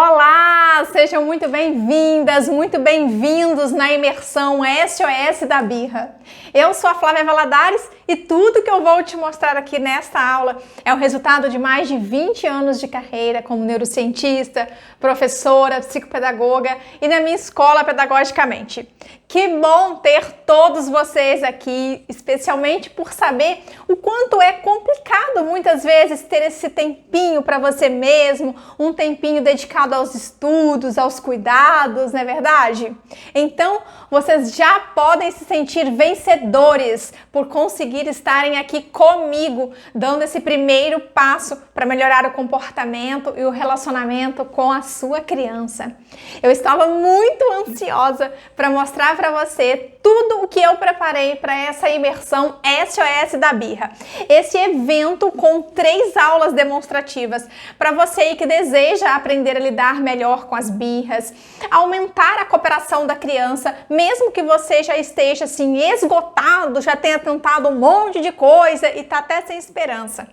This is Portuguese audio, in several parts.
Olá, sejam muito bem-vindas, muito bem-vindos na imersão SOS da Birra. Eu sou a Flávia Valadares e tudo que eu vou te mostrar aqui nesta aula é o resultado de mais de 20 anos de carreira como neurocientista, professora, psicopedagoga e na minha escola pedagogicamente. Que bom ter todos vocês aqui, especialmente por saber o quanto é complicado muitas vezes ter esse tempinho para você mesmo, um tempinho dedicado aos estudos, aos cuidados, não é verdade? Então, vocês já podem se sentir vencedores por conseguir estarem aqui comigo, dando esse primeiro passo para melhorar o comportamento e o relacionamento com a sua criança. Eu estava muito ansiosa para mostrar para você tudo o que eu preparei para essa imersão SOS da Birra. Esse evento com 3 aulas demonstrativas para você aí que deseja aprender a lidar melhor com as birras, aumentar a cooperação da criança, mesmo que você já esteja assim esgotado, já tenha tentado um monte de coisa e está até sem esperança.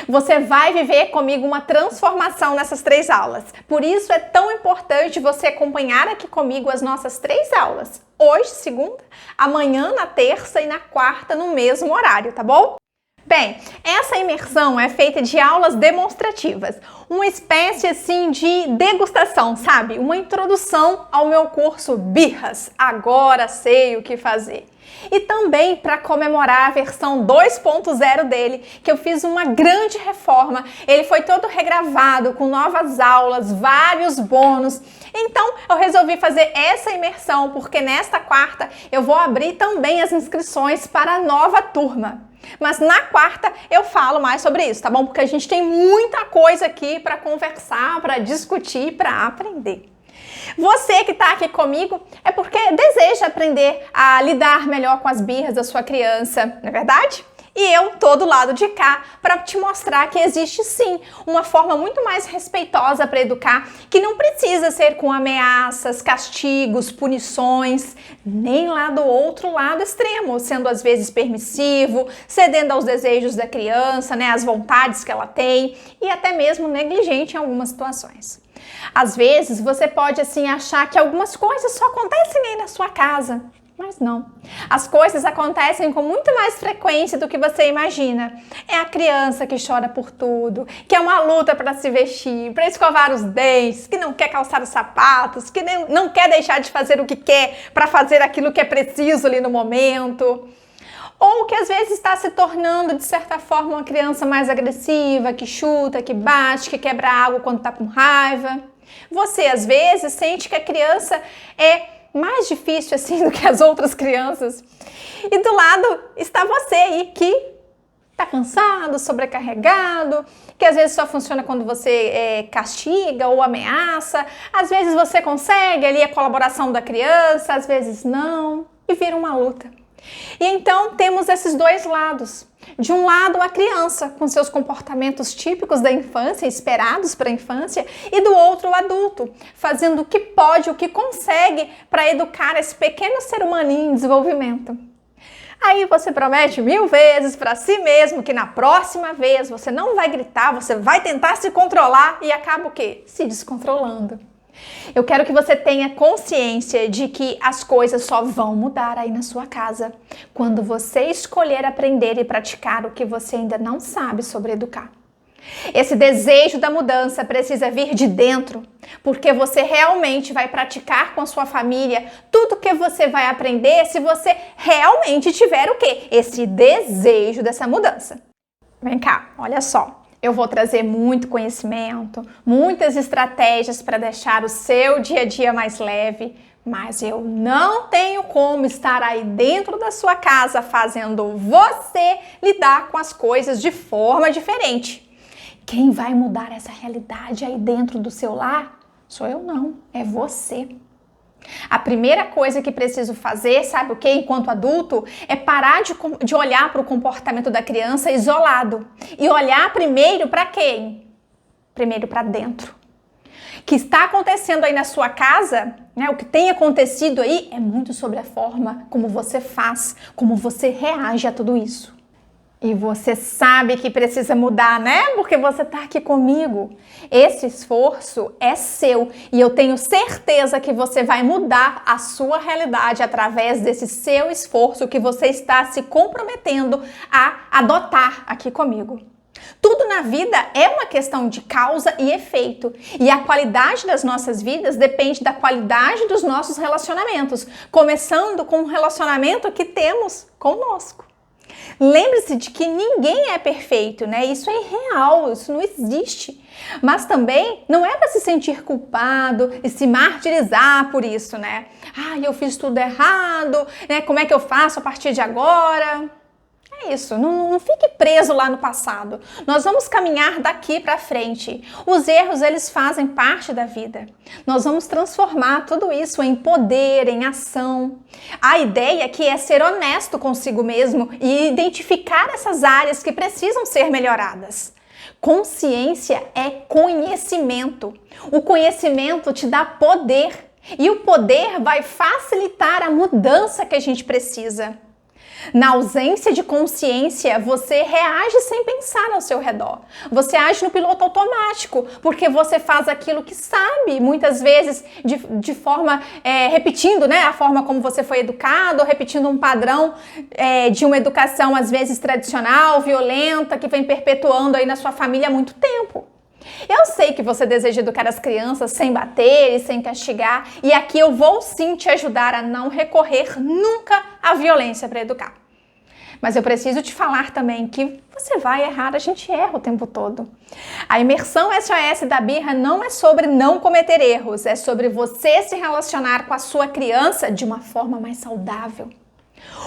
Você vai viver comigo uma transformação nessas 3 aulas. Por isso é tão importante você acompanhar aqui comigo as nossas 3 aulas. Hoje, segunda, amanhã na terça e na quarta no mesmo horário, tá bom? Bem, essa imersão é feita de aulas demonstrativas, uma espécie assim de degustação, sabe? Uma introdução ao meu curso Birras, agora sei o que fazer. E também para comemorar a versão 2.0 dele, que eu fiz uma grande reforma. Ele foi todo regravado, com novas aulas, vários bônus. Então, eu resolvi fazer essa imersão, porque nesta quarta eu vou abrir também as inscrições para a nova turma. Mas na quarta eu falo mais sobre isso, tá bom? Porque a gente tem muita coisa aqui para conversar, para discutir, para aprender. Você que está aqui comigo é porque deseja aprender a lidar melhor com as birras da sua criança, não é verdade? E eu tô do lado de cá para te mostrar que existe sim uma forma muito mais respeitosa para educar, que não precisa ser com ameaças, castigos, punições, nem lá do outro lado extremo, sendo às vezes permissivo, cedendo aos desejos da criança, né, às vontades que ela tem e até mesmo negligente em algumas situações. Às vezes você pode assim achar que algumas coisas só acontecem aí na sua casa. Mas não. As coisas acontecem com muito mais frequência do que você imagina. É a criança que chora por tudo, que é uma luta para se vestir, para escovar os dentes, que não quer calçar os sapatos, que não quer deixar de fazer o que quer para fazer aquilo que é preciso ali no momento. Ou que às vezes está se tornando, de certa forma, uma criança mais agressiva, que chuta, que bate, que quebra algo quando está com raiva. Você, às vezes, sente que a criança é mais difícil assim do que as outras crianças. E do lado está você aí que está cansado, sobrecarregado, que às vezes só funciona quando você castiga ou ameaça. Às vezes você consegue ali a colaboração da criança, às vezes não, e vira uma luta. E então temos esses 2 lados. De um lado, a criança, com seus comportamentos típicos da infância, esperados para a infância, e do outro, o adulto, fazendo o que pode, o que consegue para educar esse pequeno ser humaninho em desenvolvimento. Aí você promete 1000 vezes para si mesmo que na próxima vez você não vai gritar, você vai tentar se controlar e acaba o quê? Se descontrolando. Eu quero que você tenha consciência de que as coisas só vão mudar aí na sua casa quando você escolher aprender e praticar o que você ainda não sabe sobre educar. Esse desejo da mudança precisa vir de dentro, porque você realmente vai praticar com a sua família tudo que você vai aprender se você realmente tiver o quê? Esse desejo dessa mudança. Vem cá, olha só. Eu vou trazer muito conhecimento, muitas estratégias para deixar o seu dia a dia mais leve, mas eu não tenho como estar aí dentro da sua casa fazendo você lidar com as coisas de forma diferente. Quem vai mudar essa realidade aí dentro do seu lar sou eu não, é você. A primeira coisa que preciso fazer, sabe o que, enquanto adulto, é parar de olhar para o comportamento da criança isolado e olhar primeiro para quem? Primeiro para dentro. O que está acontecendo aí na sua casa, né, o que tem acontecido aí é muito sobre a forma como você faz, como você reage a tudo isso. E você sabe que precisa mudar, né? Porque você está aqui comigo. Esse esforço é seu e eu tenho certeza que você vai mudar a sua realidade através desse seu esforço que você está se comprometendo a adotar aqui comigo. Tudo na vida é uma questão de causa e efeito. E a qualidade das nossas vidas depende da qualidade dos nossos relacionamentos, começando com o relacionamento que temos conosco. Lembre-se de que ninguém é perfeito, né? Isso é irreal, isso não existe. Mas também não é para se sentir culpado e se martirizar por isso, né? Ah, eu fiz tudo errado, né? Como é que eu faço a partir de agora? É isso, não fique preso lá no passado. Nós vamos caminhar daqui para frente. Os erros, eles fazem parte da vida. Nós vamos transformar tudo isso em poder, em ação. A ideia aqui é ser honesto consigo mesmo e identificar essas áreas que precisam ser melhoradas. Consciência é conhecimento. O conhecimento te dá poder e o poder vai facilitar a mudança que a gente precisa. Na ausência de consciência, você reage sem pensar ao seu redor. Você age no piloto automático, porque você faz aquilo que sabe, muitas vezes de forma, repetindo, né, a forma como você foi educado, repetindo um padrão de uma educação, às vezes, tradicional, violenta, que vem perpetuando aí na sua família há muito tempo. Eu sei que você deseja educar as crianças sem bater e sem castigar, e aqui eu vou sim te ajudar a não recorrer nunca à violência para educar. Mas eu preciso te falar também que você vai errar, a gente erra o tempo todo. A imersão SOS da Birra não é sobre não cometer erros, é sobre você se relacionar com a sua criança de uma forma mais saudável.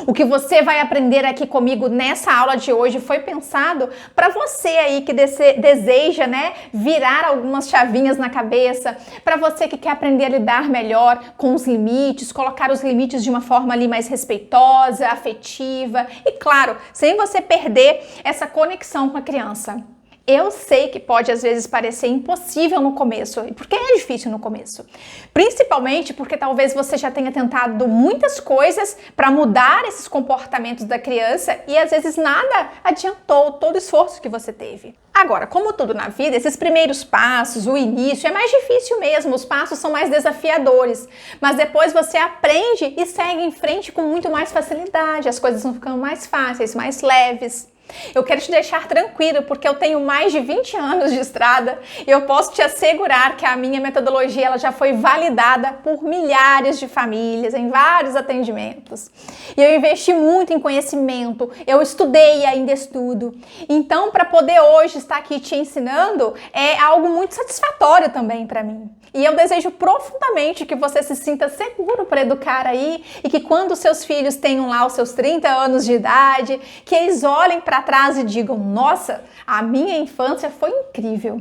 O que você vai aprender aqui comigo nessa aula de hoje foi pensado para você aí que deseja, né, virar algumas chavinhas na cabeça, para você que quer aprender a lidar melhor com os limites, colocar os limites de uma forma ali mais respeitosa, afetiva e, claro, sem você perder essa conexão com a criança. Eu sei que pode às vezes parecer impossível no começo, porque é difícil no começo. Principalmente porque talvez você já tenha tentado muitas coisas para mudar esses comportamentos da criança e às vezes nada adiantou todo o esforço que você teve. Agora, como tudo na vida, esses primeiros passos, o início é mais difícil mesmo, os passos são mais desafiadores, mas depois você aprende e segue em frente com muito mais facilidade, as coisas vão ficando mais fáceis, mais leves. Eu quero te deixar tranquilo porque eu tenho mais de 20 anos de estrada e eu posso te assegurar que a minha metodologia ela já foi validada por milhares de famílias em vários atendimentos. E eu investi muito em conhecimento, eu estudei e ainda estudo. Então, para poder hoje estar aqui te ensinando é algo muito satisfatório também para mim. E eu desejo profundamente que você se sinta seguro para educar aí e que quando seus filhos tenham lá os seus 30 anos de idade, que eles olhem para trás e digam, nossa, a minha infância foi incrível.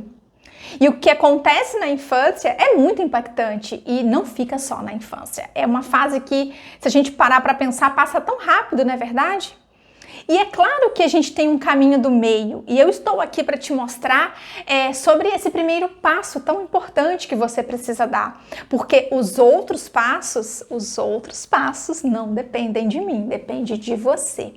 E o que acontece na infância é muito impactante e não fica só na infância. É uma fase que, se a gente parar para pensar, passa tão rápido, não é verdade? E é claro que a gente tem um caminho do meio e eu estou aqui para te mostrar sobre esse primeiro passo tão importante que você precisa dar, porque os outros passos não dependem de mim, depende de você.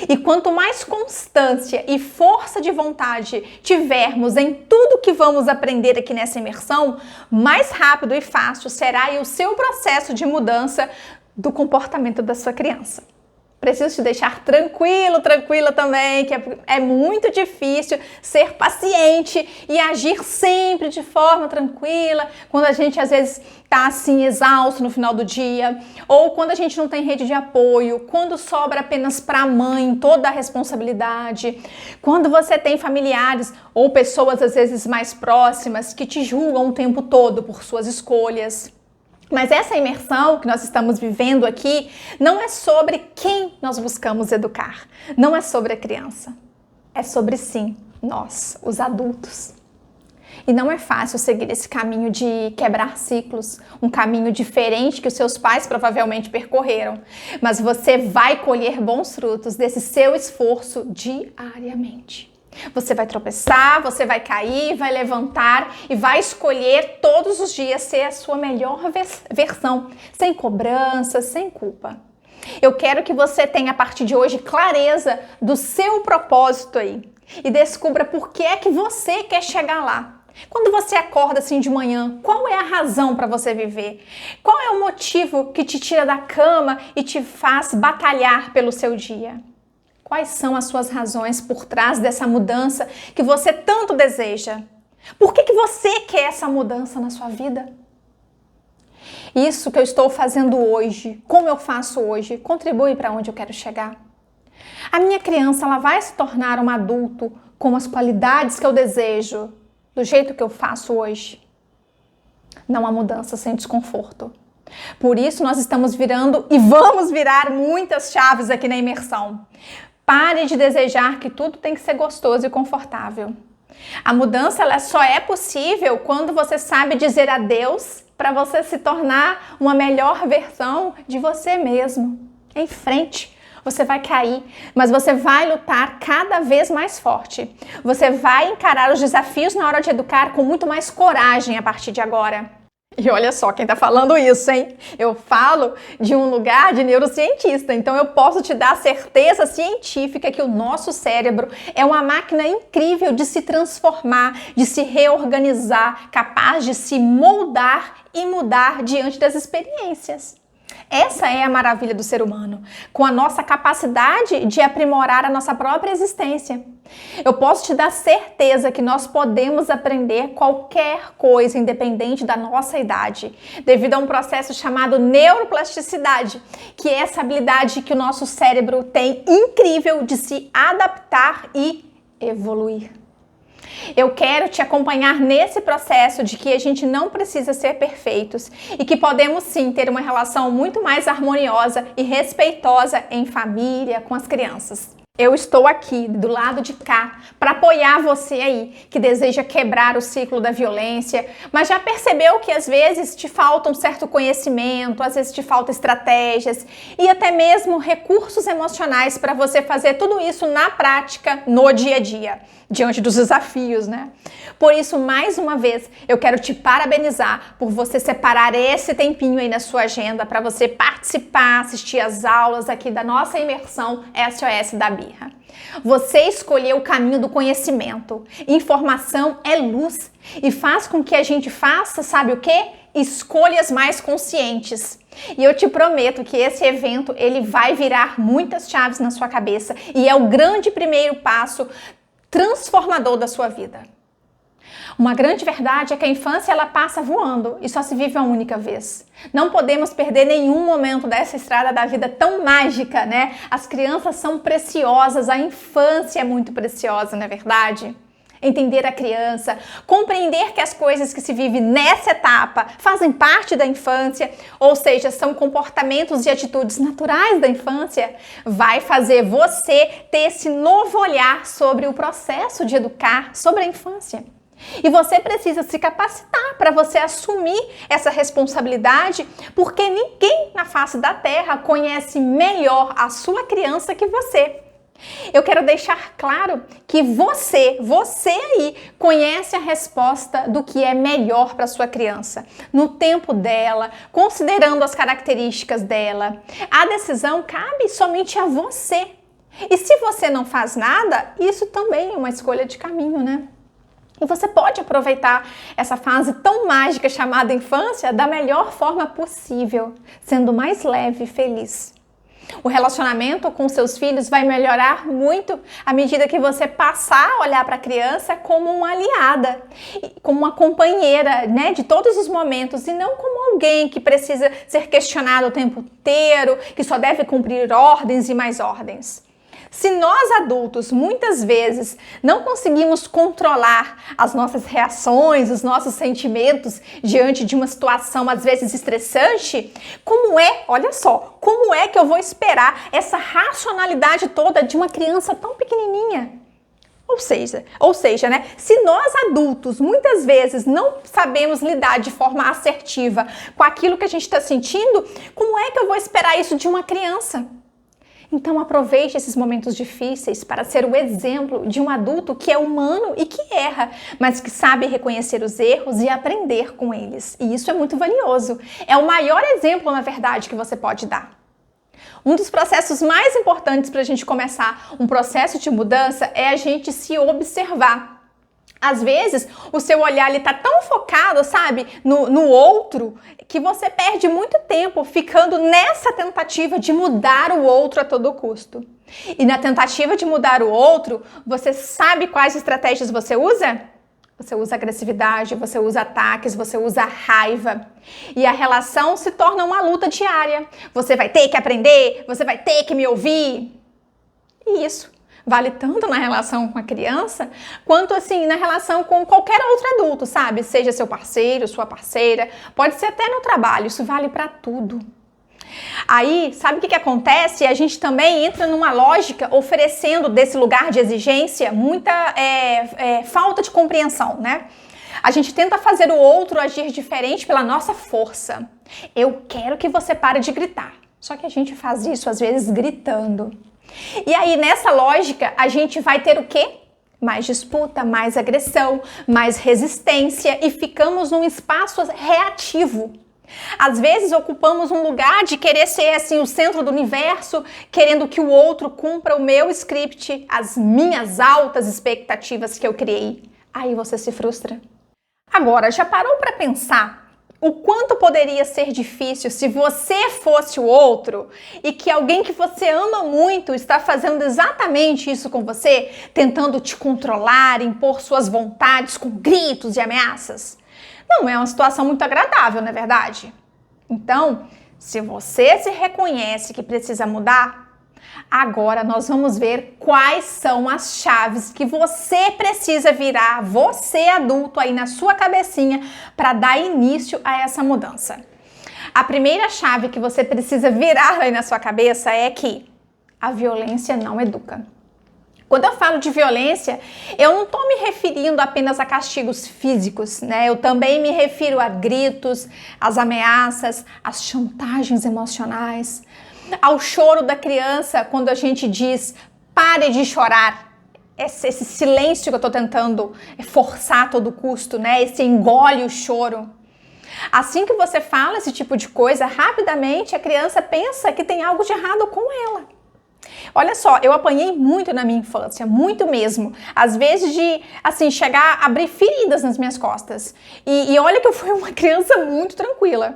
E quanto mais constância e força de vontade tivermos em tudo que vamos aprender aqui nessa imersão, mais rápido e fácil será o seu processo de mudança do comportamento da sua criança. Preciso te deixar tranquila também, que é muito difícil ser paciente e agir sempre de forma tranquila, quando a gente às vezes tá assim exausto no final do dia, ou quando a gente não tem rede de apoio, quando sobra apenas para a mãe toda a responsabilidade, quando você tem familiares ou pessoas às vezes mais próximas que te julgam o tempo todo por suas escolhas. Mas essa imersão que nós estamos vivendo aqui não é sobre quem nós buscamos educar, não é sobre a criança, é sobre sim, nós, os adultos. E não é fácil seguir esse caminho de quebrar ciclos, um caminho diferente que os seus pais provavelmente percorreram, mas você vai colher bons frutos desse seu esforço diariamente. Você vai tropeçar, você vai cair, vai levantar e vai escolher todos os dias ser a sua melhor versão, sem cobrança, sem culpa. Eu quero que você tenha a partir de hoje clareza do seu propósito aí e descubra por que é que você quer chegar lá. Quando você acorda assim de manhã, qual é a razão para você viver? Qual é o motivo que te tira da cama e te faz batalhar pelo seu dia? Quais são as suas razões por trás dessa mudança que você tanto deseja? Por que você quer essa mudança na sua vida? Isso que eu estou fazendo hoje, como eu faço hoje, contribui para onde eu quero chegar? A minha criança, ela vai se tornar um adulto com as qualidades que eu desejo, do jeito que eu faço hoje? Não há mudança sem desconforto. Por isso nós estamos virando e vamos virar muitas chaves aqui na imersão. Pare de desejar que tudo tem que ser gostoso e confortável. A mudança ela só é possível quando você sabe dizer adeus para você se tornar uma melhor versão de você mesmo. Em frente. Você vai cair, mas você vai lutar cada vez mais forte. Você vai encarar os desafios na hora de educar com muito mais coragem a partir de agora. E olha só quem tá falando isso, hein? Eu falo de um lugar de neurocientista, então eu posso te dar a certeza científica que o nosso cérebro é uma máquina incrível de se transformar, de se reorganizar, capaz de se moldar e mudar diante das experiências. Essa é a maravilha do ser humano, com a nossa capacidade de aprimorar a nossa própria existência. Eu posso te dar certeza que nós podemos aprender qualquer coisa, independente da nossa idade, devido a um processo chamado neuroplasticidade, que é essa habilidade que o nosso cérebro tem incrível de se adaptar e evoluir. Eu quero te acompanhar nesse processo de que a gente não precisa ser perfeitos e que podemos sim ter uma relação muito mais harmoniosa e respeitosa em família, com as crianças. Eu estou aqui, do lado de cá, para apoiar você aí, que deseja quebrar o ciclo da violência, mas já percebeu que às vezes te falta um certo conhecimento, às vezes te falta estratégias e até mesmo recursos emocionais para você fazer tudo isso na prática, no dia a dia, diante dos desafios, né? Por isso, mais uma vez, eu quero te parabenizar por você separar esse tempinho aí na sua agenda para você participar, assistir às aulas aqui da nossa imersão SOS da Birra. Você escolheu o caminho do conhecimento. Informação é luz e faz com que a gente faça, sabe o quê? Escolhas mais conscientes. E eu te prometo que esse evento ele vai virar muitas chaves na sua cabeça e é o grande primeiro passo transformador da sua vida. Uma grande verdade é que a infância ela passa voando e só se vive uma única vez. Não podemos perder nenhum momento dessa estrada da vida tão mágica, né? As crianças são preciosas, a infância é muito preciosa, não é verdade? Entender a criança, compreender que as coisas que se vive nessa etapa fazem parte da infância, ou seja, são comportamentos e atitudes naturais da infância, vai fazer você ter esse novo olhar sobre o processo de educar, sobre a infância. E você precisa se capacitar para você assumir essa responsabilidade, porque ninguém na face da Terra conhece melhor a sua criança que você. Eu quero deixar claro que você aí conhece a resposta do que é melhor para sua criança, no tempo dela, considerando as características dela. A decisão cabe somente a você. E se você não faz nada, isso também é uma escolha de caminho, né? E você pode aproveitar essa fase tão mágica chamada infância da melhor forma possível, sendo mais leve e feliz. O relacionamento com seus filhos vai melhorar muito à medida que você passar a olhar para a criança como uma aliada, como uma companheira, né, de todos os momentos e não como alguém que precisa ser questionado o tempo inteiro, que só deve cumprir ordens e mais ordens. Se nós adultos muitas vezes não conseguimos controlar as nossas reações, os nossos sentimentos diante de uma situação às vezes estressante, olha só, como é que eu vou esperar essa racionalidade toda de uma criança tão pequenininha? Ou seja, né? Se nós adultos muitas vezes não sabemos lidar de forma assertiva com aquilo que a gente está sentindo, como é que eu vou esperar isso de uma criança? Então aproveite esses momentos difíceis para ser o exemplo de um adulto que é humano e que erra, mas que sabe reconhecer os erros e aprender com eles. E isso é muito valioso. É o maior exemplo, na verdade, que você pode dar. Um dos processos mais importantes para a gente começar um processo de mudança é a gente se observar. Às vezes, o seu olhar está tão focado, sabe, no outro, que você perde muito tempo ficando nessa tentativa de mudar o outro a todo custo. E na tentativa de mudar o outro, você sabe quais estratégias você usa? Você usa agressividade, você usa ataques, você usa raiva. E a relação se torna uma luta diária. Você vai ter que aprender, você vai ter que me ouvir. E isso vale tanto na relação com a criança, quanto assim na relação com qualquer outro adulto, sabe? Seja seu parceiro, sua parceira, pode ser até no trabalho, isso vale para tudo. Aí, sabe o que acontece? A gente também entra numa lógica oferecendo desse lugar de exigência muita falta de compreensão, né? A gente tenta fazer o outro agir diferente pela nossa força. Eu quero que você pare de gritar. Só que a gente faz isso, às vezes, gritando. E aí, nessa lógica, a gente vai ter o quê? Mais disputa, mais agressão, mais resistência e ficamos num espaço reativo. Às vezes ocupamos um lugar de querer ser assim o centro do universo, querendo que o outro cumpra o meu script, as minhas altas expectativas que eu criei. Aí você se frustra. Agora, já parou para pensar o quanto poderia ser difícil se você fosse o outro e que alguém que você ama muito está fazendo exatamente isso com você, tentando te controlar, impor suas vontades com gritos e ameaças? Não é uma situação muito agradável, não é verdade? Então, se você se reconhece que precisa mudar, agora nós vamos ver quais são as chaves que você precisa virar, você adulto aí na sua cabecinha, para dar início a essa mudança. A primeira chave que você precisa virar aí na sua cabeça é que a violência não educa. Quando eu falo de violência, eu não estou me referindo apenas a castigos físicos, né? Eu também me refiro a gritos, às ameaças, às chantagens emocionais, ao choro da criança quando a gente diz pare de chorar. Esse silêncio que eu estou tentando forçar a todo custo, né? Esse engole o choro. Assim que você fala esse tipo de coisa, rapidamente a criança pensa que tem algo de errado com ela. Olha só, eu apanhei muito na minha infância, muito mesmo. Às vezes de, assim, chegar a abrir feridas nas minhas costas. E olha que eu fui uma criança muito tranquila.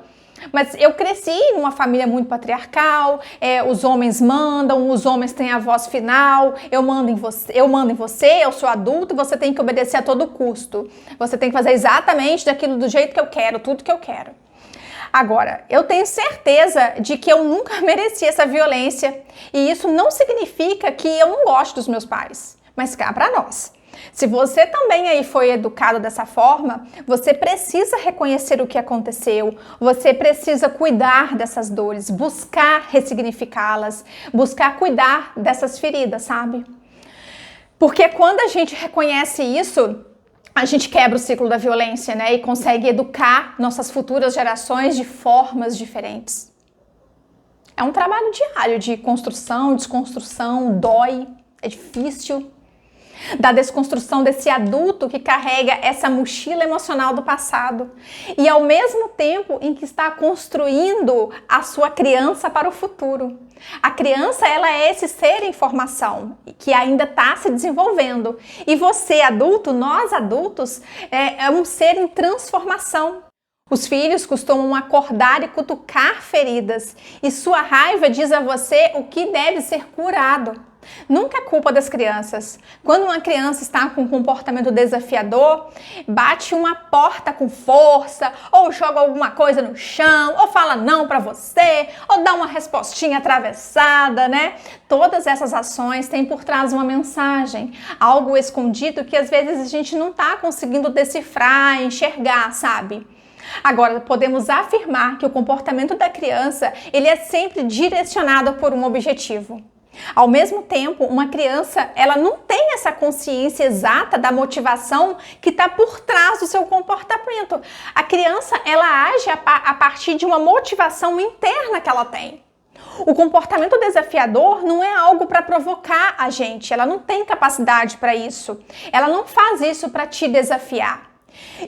Mas eu cresci numa família muito patriarcal, os homens mandam, os homens têm a voz final, eu mando em você, eu sou adulto e você tem que obedecer a todo custo. Você tem que fazer exatamente daquilo do jeito que eu quero, tudo que eu quero. Agora, eu tenho certeza de que eu nunca mereci essa violência e isso não significa que eu não gosto dos meus pais, mas cá para nós. Se você também aí foi educado dessa forma, você precisa reconhecer o que aconteceu, você precisa cuidar dessas dores, buscar ressignificá-las, buscar cuidar dessas feridas, sabe? Porque quando a gente reconhece isso, a gente quebra o ciclo da violência, né? E consegue educar nossas futuras gerações de formas diferentes. É um trabalho diário de construção, desconstrução, dói, é difícil. Da desconstrução desse adulto que carrega essa mochila emocional do passado e ao mesmo tempo em que está construindo a sua criança para o futuro. A criança, ela é esse ser em formação que ainda está se desenvolvendo e você adulto, nós adultos, é um ser em transformação. Os filhos costumam acordar e cutucar feridas e sua raiva diz a você o que deve ser curado. Nunca é culpa das crianças. Quando uma criança está com um comportamento desafiador, bate uma porta com força, ou joga alguma coisa no chão, ou fala não para você, ou dá uma respostinha atravessada, né? Todas essas ações têm por trás uma mensagem, algo escondido que às vezes a gente não está conseguindo decifrar, enxergar, sabe? Agora, podemos afirmar que o comportamento da criança, ele é sempre direcionado por um objetivo. Ao mesmo tempo, uma criança, ela não tem essa consciência exata da motivação que está por trás do seu comportamento. A criança, ela age a partir de uma motivação interna que ela tem. O comportamento desafiador não é algo para provocar a gente, ela não tem capacidade para isso. Ela não faz isso para te desafiar.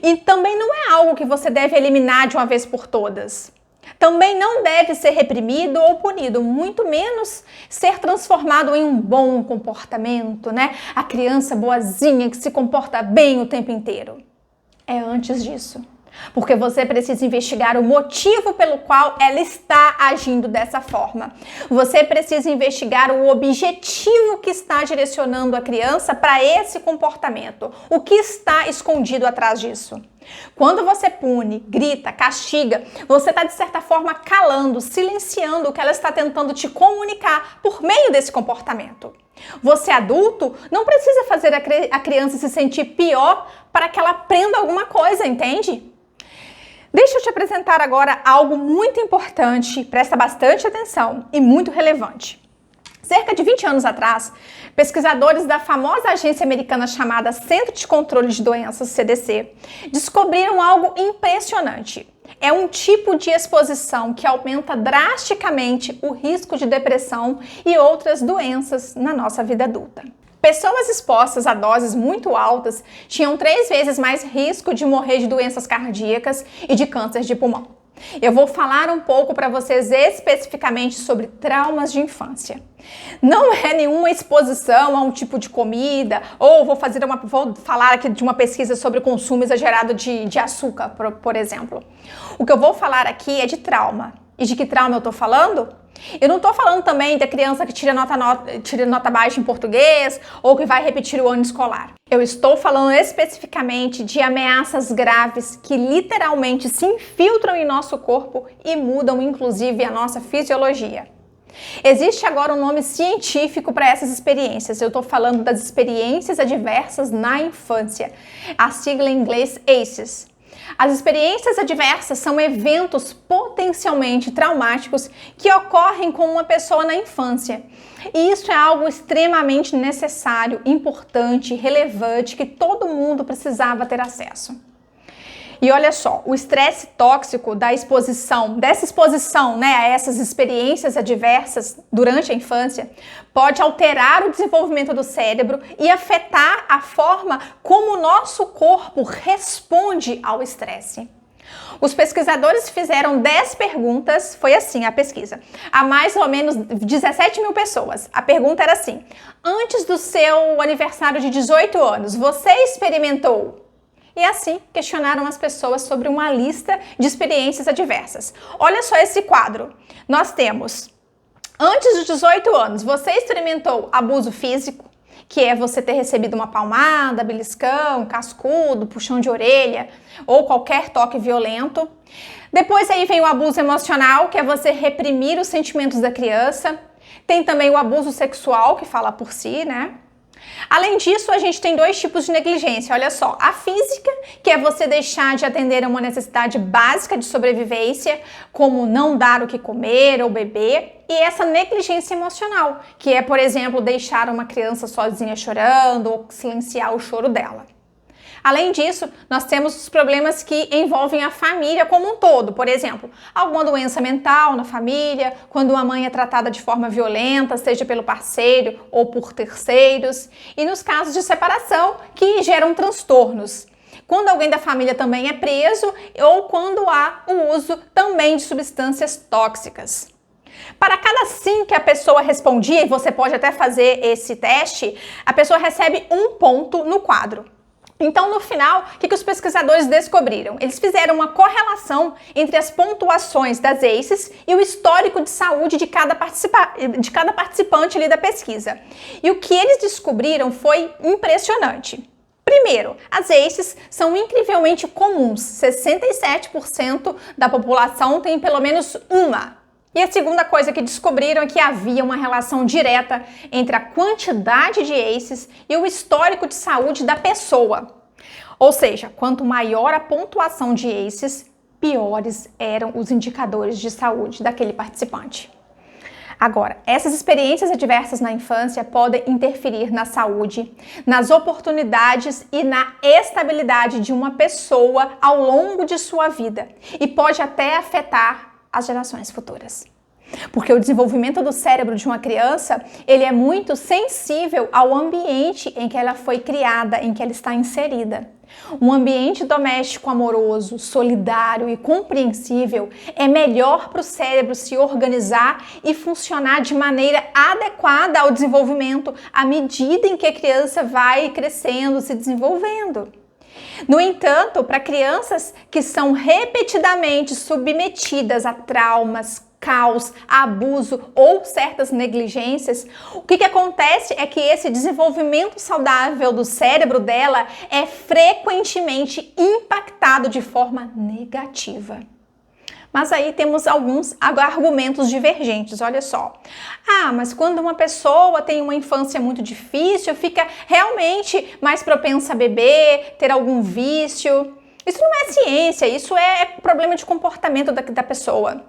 E também não é algo que você deve eliminar de uma vez por todas. Também não deve ser reprimido ou punido, muito menos ser transformado em um bom comportamento, né? A criança boazinha que se comporta bem o tempo inteiro. É antes disso. Porque você precisa investigar o motivo pelo qual ela está agindo dessa forma. Você precisa investigar o objetivo que está direcionando a criança para esse comportamento. O que está escondido atrás disso? Quando você pune, grita, castiga, você está de certa forma calando, silenciando o que ela está tentando te comunicar por meio desse comportamento. Você, adulto, não precisa fazer a criança se sentir pior para que ela aprenda alguma coisa, entende? Deixa eu te apresentar agora algo muito importante, presta bastante atenção e muito relevante. Cerca de 20 anos atrás, pesquisadores da famosa agência americana chamada Centro de Controle de Doenças, CDC, descobriram algo impressionante. É um tipo de exposição que aumenta drasticamente o risco de depressão e outras doenças na nossa vida adulta. Pessoas expostas a doses muito altas tinham 3 vezes mais risco de morrer de doenças cardíacas e de câncer de pulmão. Eu vou falar um pouco para vocês especificamente sobre traumas de infância. Não é nenhuma exposição a um tipo de comida, ou vou falar aqui de uma pesquisa sobre o consumo exagerado de açúcar, por exemplo. O que eu vou falar aqui é de trauma. E de que trauma eu estou falando? Eu não estou falando também da criança que tira nota baixa em português ou que vai repetir o ano escolar. Eu estou falando especificamente de ameaças graves que literalmente se infiltram em nosso corpo e mudam inclusive a nossa fisiologia. Existe agora um nome científico para essas experiências. Eu estou falando das experiências adversas na infância. A sigla em inglês ACEs. As experiências adversas são eventos potencialmente traumáticos que ocorrem com uma pessoa na infância. E isso é algo extremamente necessário, importante, relevante, que todo mundo precisava ter acesso. E olha só, o estresse tóxico dessa exposição, né, a essas experiências adversas durante a infância, pode alterar o desenvolvimento do cérebro e afetar a forma como o nosso corpo responde ao estresse. Os pesquisadores fizeram 10 perguntas, foi assim a pesquisa, a mais ou menos 17 mil pessoas. A pergunta era assim: antes do seu aniversário de 18 anos, você experimentou? E assim questionaram as pessoas sobre uma lista de experiências adversas. Olha só esse quadro. Nós temos, antes dos 18 anos, você experimentou abuso físico, que é você ter recebido uma palmada, beliscão, cascudo, puxão de orelha ou qualquer toque violento. Depois aí vem o abuso emocional, que é você reprimir os sentimentos da criança. Tem também o abuso sexual, que fala por si, né? Além disso, a gente tem 2 tipos de negligência, olha só, a física, que é você deixar de atender a uma necessidade básica de sobrevivência, como não dar o que comer ou beber, e essa negligência emocional, que é, por exemplo, deixar uma criança sozinha chorando ou silenciar o choro dela. Além disso, nós temos os problemas que envolvem a família como um todo. Por exemplo, alguma doença mental na família, quando uma mãe é tratada de forma violenta, seja pelo parceiro ou por terceiros. E nos casos de separação, que geram transtornos. Quando alguém da família também é preso ou quando há o uso também de substâncias tóxicas. Para cada sim que a pessoa respondia, e você pode até fazer esse teste, a pessoa recebe 1 ponto no quadro. Então, no final, o que os pesquisadores descobriram? Eles fizeram uma correlação entre as pontuações das ACEs e o histórico de saúde de cada participante ali da pesquisa. E o que eles descobriram foi impressionante. Primeiro, as ACEs são incrivelmente comuns. 67% da população tem pelo menos uma. E a segunda coisa que descobriram é que havia uma relação direta entre a quantidade de ACEs e o histórico de saúde da pessoa. Ou seja, quanto maior a pontuação de ACEs, piores eram os indicadores de saúde daquele participante. Agora, essas experiências adversas na infância podem interferir na saúde, nas oportunidades e na estabilidade de uma pessoa ao longo de sua vida e pode até afetar as gerações futuras. Porque o desenvolvimento do cérebro de uma criança, ele é muito sensível ao ambiente em que ela foi criada, em que ela está inserida. Um ambiente doméstico amoroso, solidário e compreensível é melhor para o cérebro se organizar e funcionar de maneira adequada ao desenvolvimento à medida em que a criança vai crescendo, se desenvolvendo. No entanto, para crianças que são repetidamente submetidas a traumas, caos, abuso ou certas negligências, o que acontece é que esse desenvolvimento saudável do cérebro dela é frequentemente impactado de forma negativa. Mas aí temos alguns argumentos divergentes, olha só. Mas quando uma pessoa tem uma infância muito difícil, fica realmente mais propensa a beber, ter algum vício. Isso não é ciência, isso é problema de comportamento da pessoa.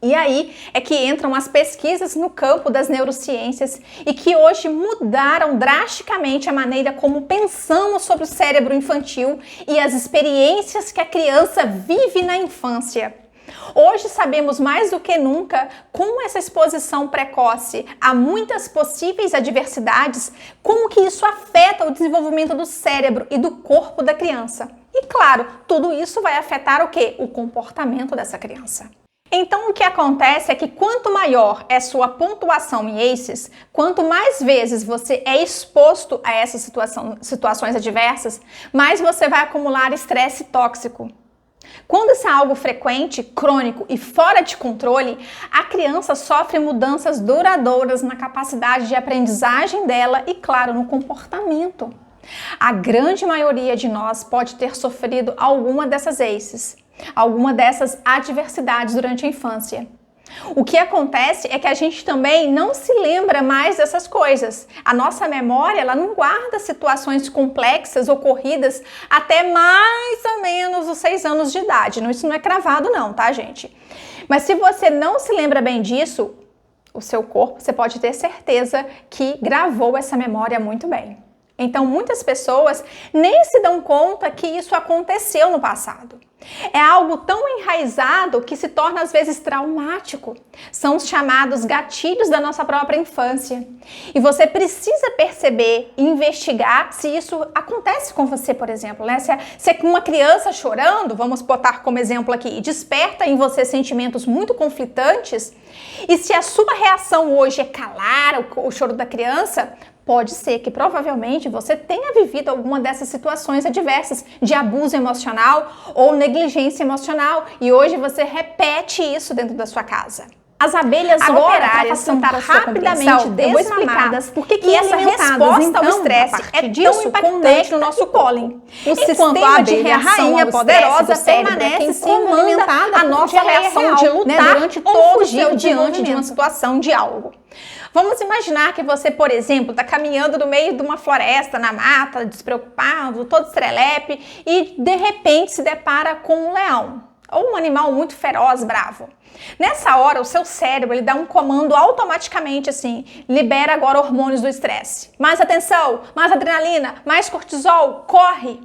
E aí é que entram as pesquisas no campo das neurociências e que hoje mudaram drasticamente a maneira como pensamos sobre o cérebro infantil e as experiências que a criança vive na infância. Hoje sabemos mais do que nunca como essa exposição precoce a muitas possíveis adversidades, como que isso afeta o desenvolvimento do cérebro e do corpo da criança. E claro, tudo isso vai afetar o quê? O comportamento dessa criança. Então, o que acontece é que quanto maior é sua pontuação em ACEs, quanto mais vezes você é exposto a essas situações adversas, mais você vai acumular estresse tóxico. Quando isso é algo frequente, crônico e fora de controle, a criança sofre mudanças duradouras na capacidade de aprendizagem dela e, claro, no comportamento. A grande maioria de nós pode ter sofrido alguma dessas ACEs, alguma dessas adversidades durante a infância. O que acontece é que a gente também não se lembra mais dessas coisas. A nossa memória, ela não guarda situações complexas ocorridas até mais ou menos os 6 anos de idade. Isso não é cravado não, tá, gente? Mas se você não se lembra bem disso, o seu corpo, você pode ter certeza que gravou essa memória muito bem. Então, muitas pessoas nem se dão conta que isso aconteceu no passado. É algo tão enraizado que se torna às vezes traumático. São os chamados gatilhos da nossa própria infância. E você precisa perceber e investigar se isso acontece com você, por exemplo. Se é uma criança chorando, vamos botar como exemplo aqui, desperta em você sentimentos muito conflitantes, e se a sua reação hoje é calar o choro da criança, pode ser que provavelmente você tenha vivido alguma dessas situações adversas de abuso emocional ou negligência emocional e hoje você repete isso dentro da sua casa. As abelhas operárias são rapidamente desmamadas porque essa resposta ao estresse é tão impactante no nosso pólen. O sistema de reação rainha poderosa permanece comanda a nossa reação de lutar durante ou fugir diante de uma situação de algo. Vamos imaginar que você, por exemplo, está caminhando no meio de uma floresta, na mata, despreocupado, todo serelepe, e de repente se depara com um leão, ou um animal muito feroz, bravo. Nessa hora, o seu cérebro ele dá um comando automaticamente assim, libera agora hormônios do estresse. Mais atenção, mais adrenalina, mais cortisol, corre!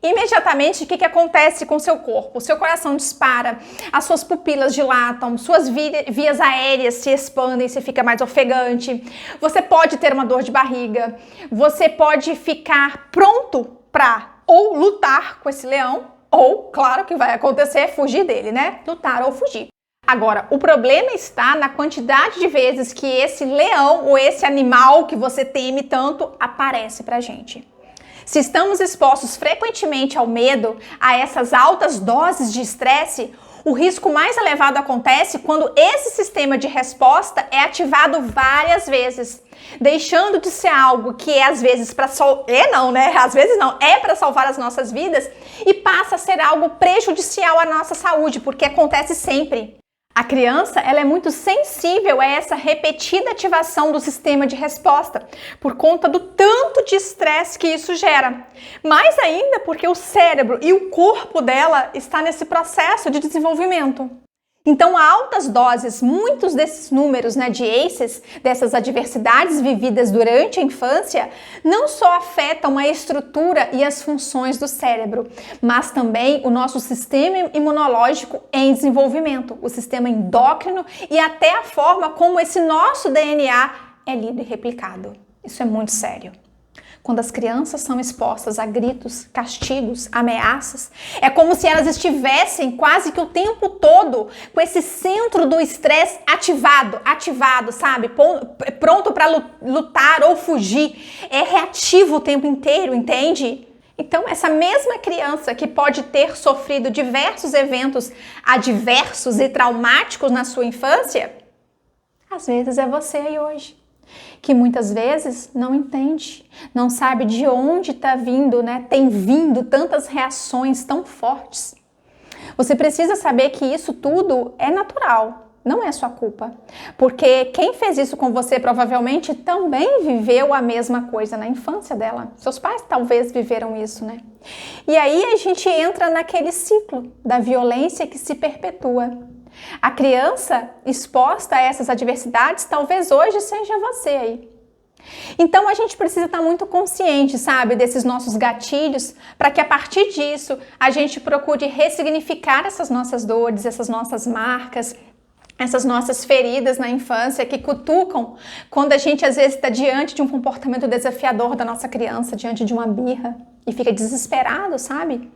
Imediatamente, o que acontece com o seu corpo? O seu coração dispara, as suas pupilas dilatam, suas vias aéreas se expandem, você fica mais ofegante, você pode ter uma dor de barriga, você pode ficar pronto para ou lutar com esse leão, ou, claro, o que vai acontecer é fugir dele, né? Lutar ou fugir. Agora, o problema está na quantidade de vezes que esse leão ou esse animal que você teme tanto aparece pra gente. Se estamos expostos frequentemente ao medo, a essas altas doses de estresse, o risco mais elevado acontece quando esse sistema de resposta é ativado várias vezes, deixando de ser algo que é às vezes para é para salvar as nossas vidas e passa a ser algo prejudicial à nossa saúde, porque acontece sempre. A criança, ela é muito sensível a essa repetida ativação do sistema de resposta, por conta do tanto de estresse que isso gera. Mais ainda porque o cérebro e o corpo dela está nesse processo de desenvolvimento. Então, a altas doses, muitos desses números de ACEs, dessas adversidades vividas durante a infância, não só afetam a estrutura e as funções do cérebro, mas também o nosso sistema imunológico em desenvolvimento, o sistema endócrino e até a forma como esse nosso DNA é lido e replicado. Isso é muito sério. Quando as crianças são expostas a gritos, castigos, ameaças, é como se elas estivessem quase que o tempo todo com esse centro do estresse ativado, sabe? Pronto para lutar ou fugir. É reativo o tempo inteiro, entende? Então, essa mesma criança que pode ter sofrido diversos eventos adversos e traumáticos na sua infância, às vezes é você aí hoje, que muitas vezes não entende, não sabe de onde está vindo, né? Tem vindo tantas reações tão fortes. Você precisa saber que isso tudo é natural, não é sua culpa. Porque quem fez isso com você provavelmente também viveu a mesma coisa na infância dela. Seus pais talvez viveram isso, né? E aí a gente entra naquele ciclo da violência que se perpetua. A criança exposta a essas adversidades talvez hoje seja você aí. Então a gente precisa estar muito consciente, sabe, desses nossos gatilhos, para que a partir disso a gente procure ressignificar essas nossas dores, essas nossas marcas, essas nossas feridas na infância que cutucam quando a gente às vezes está diante de um comportamento desafiador da nossa criança, diante de uma birra e fica desesperado, sabe?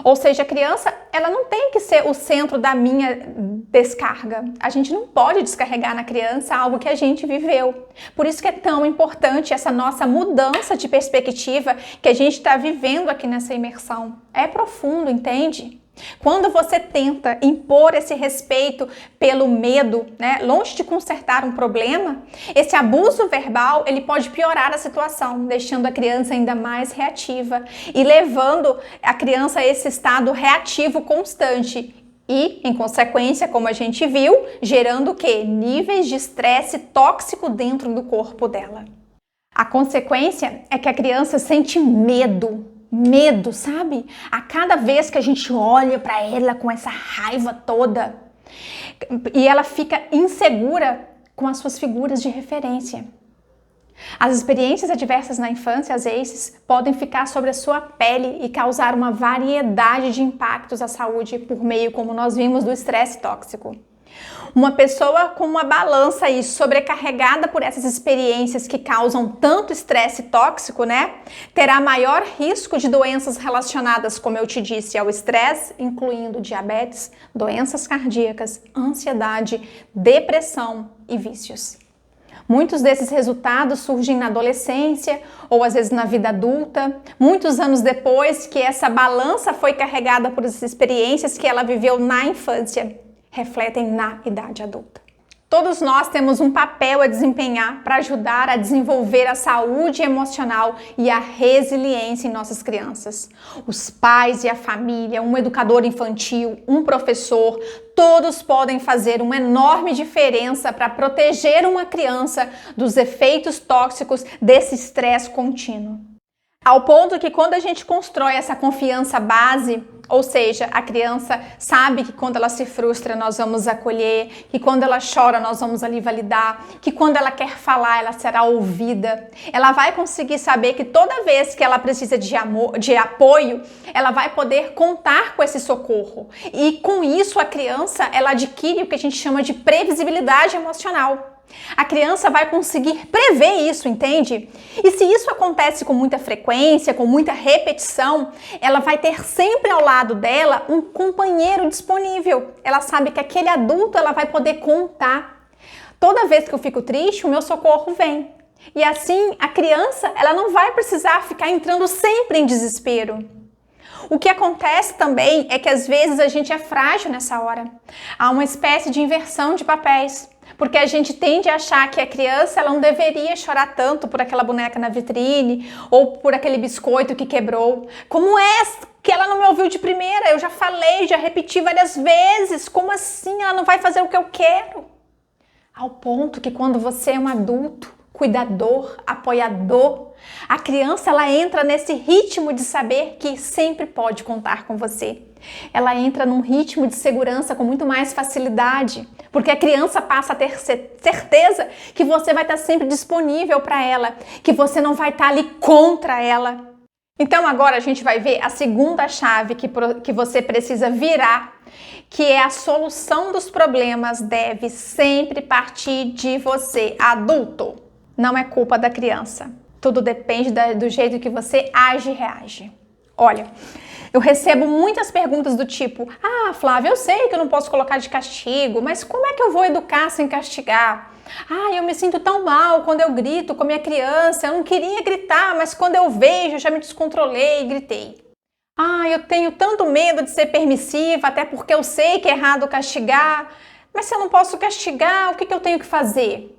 Ou seja, a criança, ela não tem que ser o centro da minha descarga. A gente não pode descarregar na criança algo que a gente viveu. Por isso que é tão importante essa nossa mudança de perspectiva que a gente está vivendo aqui nessa imersão. É profundo, entende? Quando você tenta impor esse respeito pelo medo, né, longe de consertar um problema, esse abuso verbal ele pode piorar a situação, deixando a criança ainda mais reativa e levando a criança a esse estado reativo constante e, em consequência, como a gente viu, gerando o quê? Níveis de estresse tóxico dentro do corpo dela. A consequência é que a criança sente medo, sabe? A cada vez que a gente olha para ela com essa raiva toda e ela fica insegura com as suas figuras de referência. As experiências adversas na infância, às vezes, podem ficar sobre a sua pele e causar uma variedade de impactos à saúde por meio, como nós vimos, do estresse tóxico. Uma pessoa com uma balança aí sobrecarregada por essas experiências que causam tanto estresse tóxico, né? Terá maior risco de doenças relacionadas, como eu te disse, ao estresse, incluindo diabetes, doenças cardíacas, ansiedade, depressão e vícios. Muitos desses resultados surgem na adolescência ou às vezes na vida adulta, muitos anos depois que essa balança foi carregada por essas experiências que ela viveu na infância. Refletem na idade adulta. Todos nós temos um papel a desempenhar para ajudar a desenvolver a saúde emocional e a resiliência em nossas crianças. Os pais e a família, um educador infantil, um professor, todos podem fazer uma enorme diferença para proteger uma criança dos efeitos tóxicos desse estresse contínuo. Ao ponto que quando a gente constrói essa confiança base, ou seja, a criança sabe que quando ela se frustra nós vamos acolher, que quando ela chora nós vamos ali validar, que quando ela quer falar ela será ouvida, ela vai conseguir saber que toda vez que ela precisa de amor, de apoio, ela vai poder contar com esse socorro. E com isso a criança ela adquire o que a gente chama de previsibilidade emocional. A criança vai conseguir prever isso, entende? E se isso acontece com muita frequência, com muita repetição, ela vai ter sempre ao lado dela um companheiro disponível. Ela sabe que aquele adulto ela vai poder contar. Toda vez que eu fico triste, o meu socorro vem. E assim, a criança ela não vai precisar ficar entrando sempre em desespero. O que acontece também é que às vezes a gente é frágil nessa hora. Há uma espécie de inversão de papéis. Porque a gente tende a achar que a criança ela não deveria chorar tanto por aquela boneca na vitrine ou por aquele biscoito que quebrou. Como é que ela não me ouviu de primeira? Eu já falei, já repeti várias vezes. Como assim ela não vai fazer o que eu quero? Ao ponto que quando você é um adulto, cuidador, apoiador, a criança ela entra nesse ritmo de saber que sempre pode contar com você. Ela entra num ritmo de segurança com muito mais facilidade, porque a criança passa a ter certeza que você vai estar sempre disponível para ela, que você não vai estar ali contra ela. Então agora a gente vai ver a segunda chave que você precisa virar, que é a solução dos problemas deve sempre partir de você, adulto. Não é culpa da criança. Tudo depende do jeito que você age e reage. Olha, eu recebo muitas perguntas do tipo: ah, Flávia, eu sei que eu não posso colocar de castigo, mas como é que eu vou educar sem castigar? Ah, eu me sinto tão mal quando eu grito com a minha criança, eu não queria gritar, mas quando eu vejo, eu já me descontrolei e gritei. Ah, eu tenho tanto medo de ser permissiva, até porque eu sei que é errado castigar, mas se eu não posso castigar, o que eu tenho que fazer?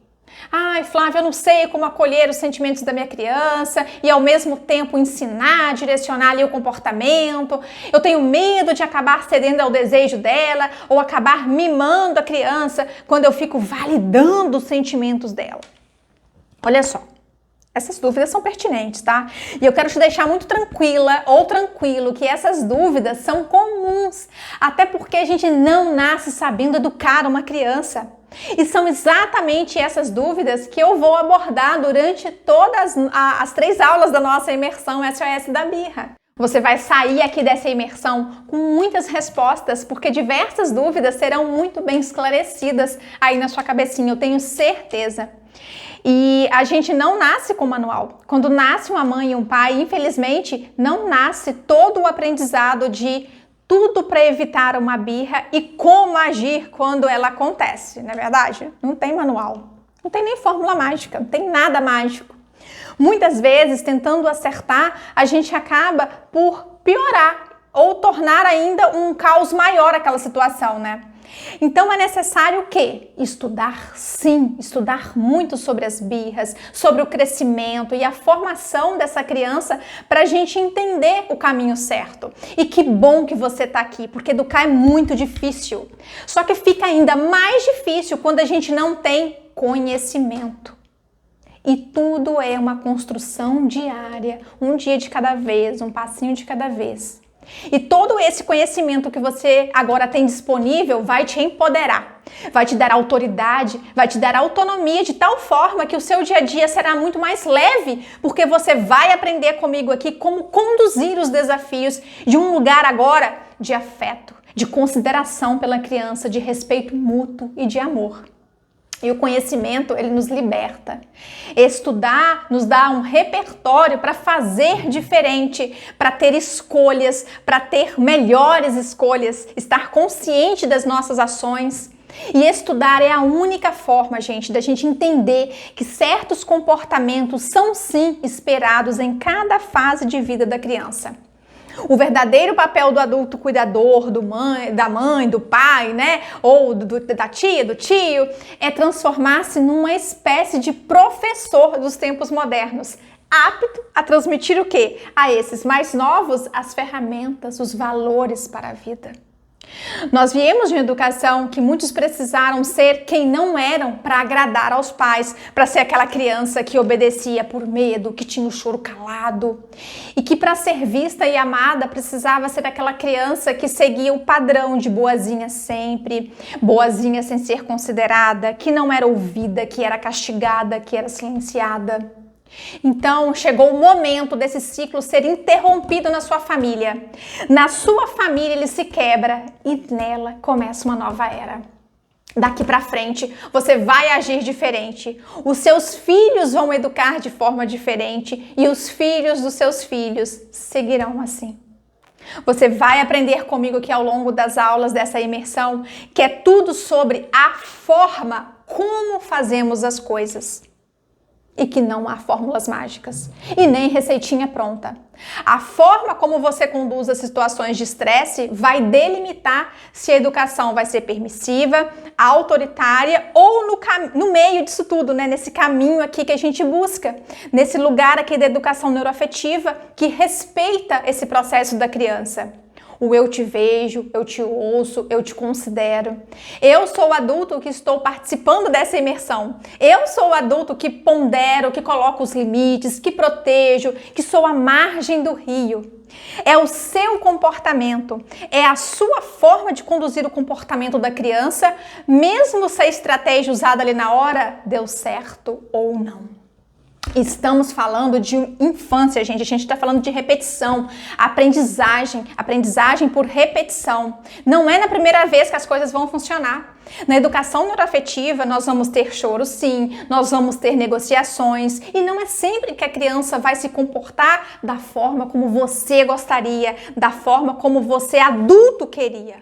Ai, Flávia, eu não sei como acolher os sentimentos da minha criança e ao mesmo tempo ensinar, direcionar ali o comportamento. Eu tenho medo de acabar cedendo ao desejo dela ou acabar mimando a criança quando eu fico validando os sentimentos dela. Olha só, essas dúvidas são pertinentes, tá? E eu quero te deixar muito tranquila ou tranquilo que essas dúvidas são comuns, até porque a gente não nasce sabendo educar uma criança. E são exatamente essas dúvidas que eu vou abordar durante todas as 3 aulas da nossa imersão SOS da Birra. Você vai sair aqui dessa imersão com muitas respostas, porque diversas dúvidas serão muito bem esclarecidas aí na sua cabecinha, eu tenho certeza. E a gente não nasce com manual. Quando nasce uma mãe e um pai, infelizmente, não nasce todo o aprendizado de tudo para evitar uma birra e como agir quando ela acontece, não é verdade? Não tem manual, não tem nem fórmula mágica, não tem nada mágico. Muitas vezes, tentando acertar, a gente acaba por piorar ou tornar ainda um caos maior aquela situação, né? Então é necessário o quê? Estudar, sim, estudar muito sobre as birras, sobre o crescimento e a formação dessa criança para a gente entender o caminho certo. E que bom que você está aqui, porque educar é muito difícil. Só que fica ainda mais difícil quando a gente não tem conhecimento. E tudo é uma construção diária, um dia de cada vez, um passinho de cada vez. E todo esse conhecimento que você agora tem disponível vai te empoderar, vai te dar autoridade, vai te dar autonomia de tal forma que o seu dia a dia será muito mais leve, porque você vai aprender comigo aqui como conduzir os desafios de um lugar agora de afeto, de consideração pela criança, de respeito mútuo e de amor. E o conhecimento, ele nos liberta. Estudar nos dá um repertório para fazer diferente, para ter escolhas, para ter melhores escolhas, estar consciente das nossas ações. E estudar é a única forma, gente, da gente entender que certos comportamentos são sim esperados em cada fase de vida da criança. O verdadeiro papel do adulto cuidador, da mãe, do pai, né? Ou da tia, do tio, é transformar-se numa espécie de professor dos tempos modernos, apto a transmitir o quê? A esses mais novos as ferramentas, os valores para a vida. Nós viemos de uma educação que muitos precisaram ser quem não eram para agradar aos pais, para ser aquela criança que obedecia por medo, que tinha o choro calado e que para ser vista e amada precisava ser aquela criança que seguia o padrão de boazinha sempre, boazinha sem ser considerada, que não era ouvida, que era castigada, que era silenciada. Então, chegou o momento desse ciclo ser interrompido na sua família. Na sua família ele se quebra e nela começa uma nova era. Daqui pra frente, você vai agir diferente. Os seus filhos vão educar de forma diferente e os filhos dos seus filhos seguirão assim. Você vai aprender comigo aqui ao longo das aulas dessa imersão, que é tudo sobre a forma como fazemos as coisas. E que não há fórmulas mágicas e nem receitinha pronta. A forma como você conduz as situações de estresse vai delimitar se a educação vai ser permissiva, autoritária ou no meio disso tudo, né? Nesse caminho aqui que a gente busca, nesse lugar aqui da educação neuroafetiva que respeita esse processo da criança. O eu te vejo, eu te ouço, eu te considero. Eu sou o adulto que estou participando dessa imersão. Eu sou o adulto que pondero, que coloco os limites, que protejo, que sou a margem do rio. É o seu comportamento, é a sua forma de conduzir o comportamento da criança, mesmo se a estratégia usada ali na hora deu certo ou não. Estamos falando de infância, gente. A gente está falando de repetição, aprendizagem por repetição. Não é na primeira vez que as coisas vão funcionar. Na educação neuroafetiva, nós vamos ter choro sim, nós vamos ter negociações e não é sempre que a criança vai se comportar da forma como você gostaria, da forma como você adulto queria.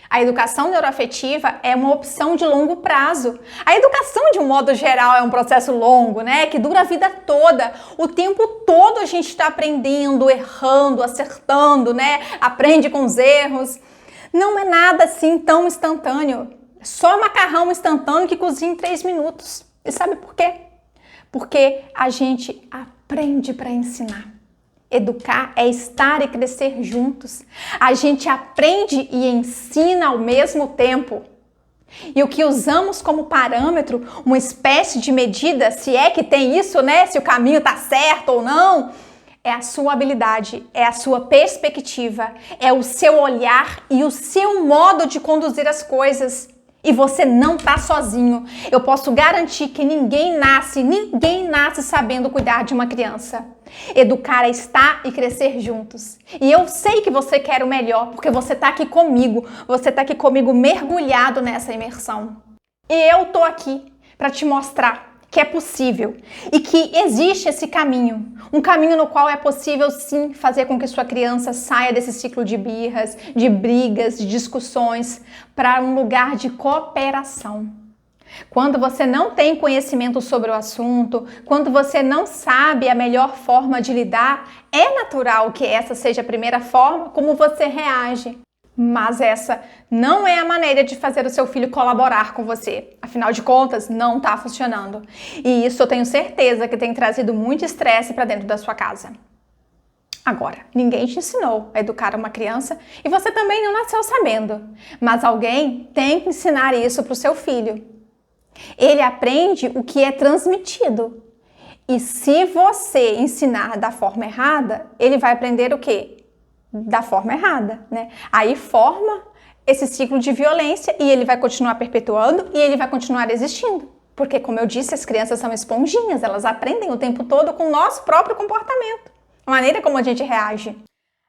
A educação neuroafetiva é uma opção de longo prazo. A educação, de um modo geral, é um processo longo, né? Que dura a vida toda. O tempo todo a gente está aprendendo, errando, acertando, né? Aprende com os erros. Não é nada assim tão instantâneo. Só macarrão instantâneo que cozinha em 3 minutos. E sabe por quê? Porque a gente aprende para ensinar. Educar é estar e crescer juntos. A gente aprende e ensina ao mesmo tempo. E o que usamos como parâmetro, uma espécie de medida, se é que tem isso, né? Se o caminho está certo ou não, é a sua habilidade, é a sua perspectiva, é o seu olhar e o seu modo de conduzir as coisas. E você não está sozinho. Eu posso garantir que ninguém nasce sabendo cuidar de uma criança. Educar é estar e crescer juntos. E eu sei que você quer o melhor, porque você está aqui comigo. Você está aqui comigo mergulhado nessa imersão. E eu tô aqui para te mostrar que é possível e que existe esse caminho. Um caminho no qual é possível sim fazer com que sua criança saia desse ciclo de birras, de brigas, de discussões, para um lugar de cooperação. Quando você não tem conhecimento sobre o assunto, quando você não sabe a melhor forma de lidar, é natural que essa seja a primeira forma como você reage. Mas essa não é a maneira de fazer o seu filho colaborar com você. Afinal de contas, não está funcionando. E isso eu tenho certeza que tem trazido muito estresse para dentro da sua casa. Agora, ninguém te ensinou a educar uma criança e você também não nasceu sabendo. Mas alguém tem que ensinar isso para o seu filho. Ele aprende o que é transmitido. E se você ensinar da forma errada, ele vai aprender o quê? Da forma errada, né? Aí forma esse ciclo de violência e ele vai continuar perpetuando e ele vai continuar existindo. Porque, como eu disse, as crianças são esponjinhas, elas aprendem o tempo todo com o nosso próprio comportamento, a maneira como a gente reage.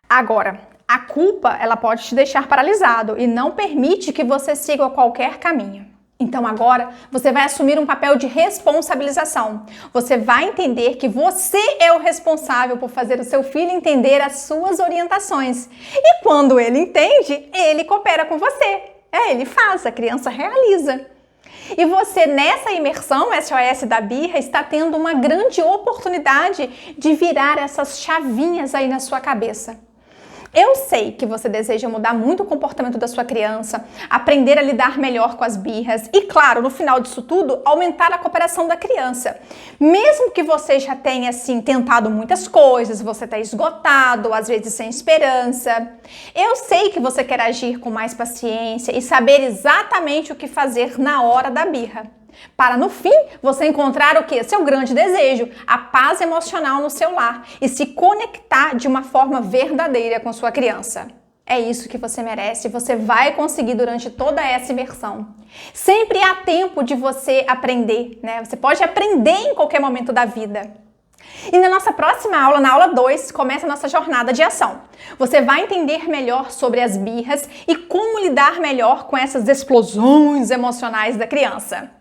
Agora, a culpa, ela pode te deixar paralisado e não permite que você siga qualquer caminho. Então agora você vai assumir um papel de responsabilização. Você vai entender que você é o responsável por fazer o seu filho entender as suas orientações. E quando ele entende, ele coopera com você. Ele faz, a criança realiza. E você, nessa imersão SOS da Birra, está tendo uma grande oportunidade de virar essas chavinhas aí na sua cabeça. Eu sei que você deseja mudar muito o comportamento da sua criança, aprender a lidar melhor com as birras e, claro, no final disso tudo, aumentar a cooperação da criança. Mesmo que você já tenha, assim, tentado muitas coisas, você está esgotado, às vezes sem esperança. Eu sei que você quer agir com mais paciência e saber exatamente o que fazer na hora da birra. Para no fim você encontrar o que? Seu grande desejo, a paz emocional no seu lar e se conectar de uma forma verdadeira com sua criança. É isso que você merece e você vai conseguir durante toda essa imersão. Sempre há tempo de você aprender, né? Você pode aprender em qualquer momento da vida. E na nossa próxima aula, na aula 2, começa a nossa jornada de ação. Você vai entender melhor sobre as birras e como lidar melhor com essas explosões emocionais da criança.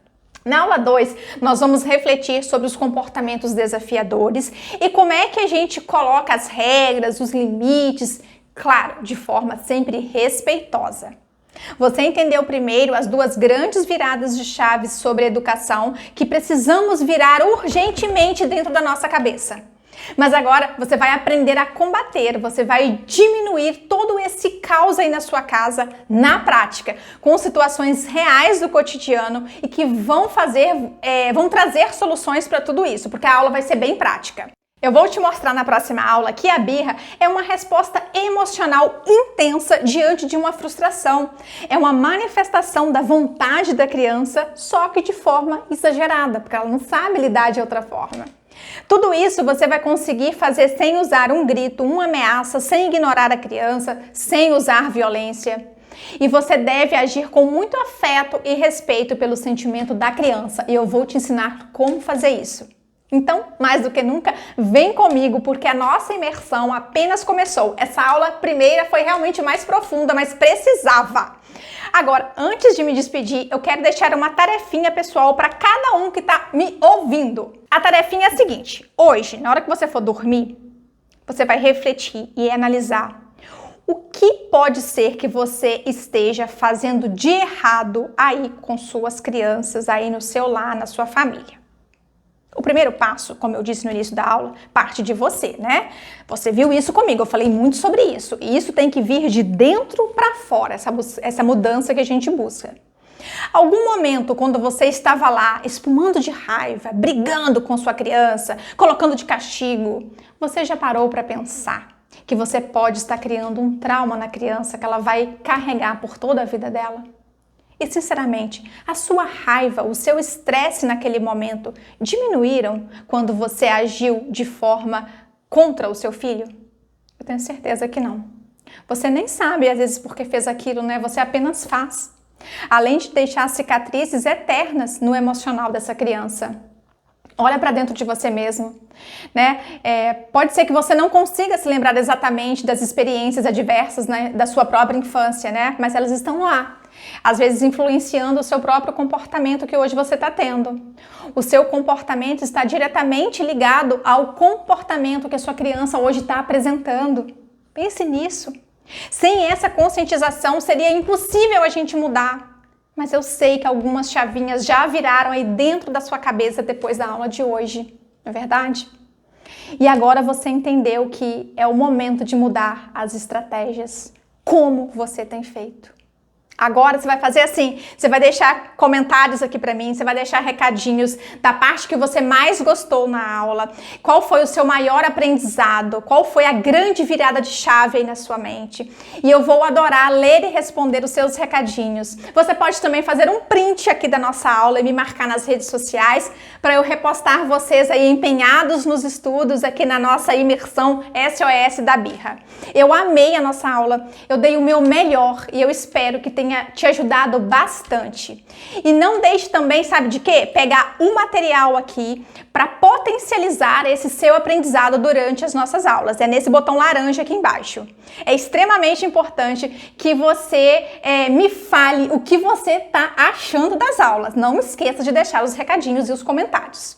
Na aula 2, nós vamos refletir sobre os comportamentos desafiadores e como é que a gente coloca as regras, os limites, claro, de forma sempre respeitosa. Você entendeu primeiro as 2 grandes viradas de chaves sobre a educação que precisamos virar urgentemente dentro da nossa cabeça. Mas agora você vai aprender a combater, você vai diminuir todo esse caos aí na sua casa, na prática, com situações reais do cotidiano e que vão trazer soluções para tudo isso, porque a aula vai ser bem prática. Eu vou te mostrar na próxima aula que a birra é uma resposta emocional intensa diante de uma frustração. É uma manifestação da vontade da criança, só que de forma exagerada, porque ela não sabe lidar de outra forma. Tudo isso você vai conseguir fazer sem usar um grito, uma ameaça, sem ignorar a criança, sem usar violência. E você deve agir com muito afeto e respeito pelo sentimento da criança. E eu vou te ensinar como fazer isso. Então, mais do que nunca, vem comigo, porque a nossa imersão apenas começou. Essa aula primeira foi realmente mais profunda, mas precisava. Agora, antes de me despedir, eu quero deixar uma tarefinha pessoal para cada um que está me ouvindo. A tarefinha é a seguinte: hoje, na hora que você for dormir, você vai refletir e analisar o que pode ser que você esteja fazendo de errado aí com suas crianças, aí no seu lar, na sua família. O primeiro passo, como eu disse no início da aula, parte de você, né? Você viu isso comigo, eu falei muito sobre isso. E isso tem que vir de dentro para fora, essa mudança que a gente busca. Algum momento, quando você estava lá, espumando de raiva, brigando com sua criança, colocando de castigo, você já parou para pensar que você pode estar criando um trauma na criança que ela vai carregar por toda a vida dela? E, sinceramente, a sua raiva, o seu estresse naquele momento diminuíram quando você agiu de forma contra o seu filho? Eu tenho certeza que não. Você nem sabe, às vezes, por que fez aquilo, né? Você apenas faz. Além de deixar cicatrizes eternas no emocional dessa criança. Olha para dentro de você mesmo, né? Pode ser que você não consiga se lembrar exatamente das experiências adversas, né, da sua própria infância, né? Mas elas estão lá. Às vezes influenciando o seu próprio comportamento que hoje você está tendo. O seu comportamento está diretamente ligado ao comportamento que a sua criança hoje está apresentando. Pense nisso. Sem essa conscientização seria impossível a gente mudar. Mas eu sei que algumas chavinhas já viraram aí dentro da sua cabeça depois da aula de hoje, não é verdade? E agora você entendeu que é o momento de mudar as estratégias, como você tem feito. Agora você vai fazer assim, você vai deixar comentários aqui para mim, você vai deixar recadinhos da parte que você mais gostou na aula, qual foi o seu maior aprendizado, qual foi a grande virada de chave aí na sua mente. E eu vou adorar ler e responder os seus recadinhos. Você pode também fazer um print aqui da nossa aula e me marcar nas redes sociais para eu repostar vocês aí empenhados nos estudos aqui na nossa imersão SOS da Birra. Eu amei a nossa aula, eu dei o meu melhor e eu espero que tenha te ajudado bastante. E não deixe também, sabe de quê? Pegar o material aqui para potencializar esse seu aprendizado durante as nossas aulas. É nesse botão laranja aqui embaixo. É extremamente importante que você me fale o que você está achando das aulas. Não esqueça de deixar os recadinhos e os comentários.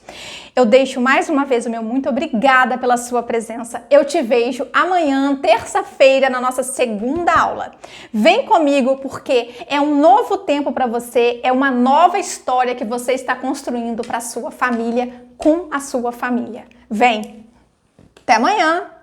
Eu deixo mais uma vez o meu muito obrigada pela sua presença. Eu te vejo amanhã, terça-feira, na nossa segunda aula. Vem comigo porque é um novo tempo para você, é uma nova história que você está construindo para a sua família, com a sua família. Vem! Até amanhã!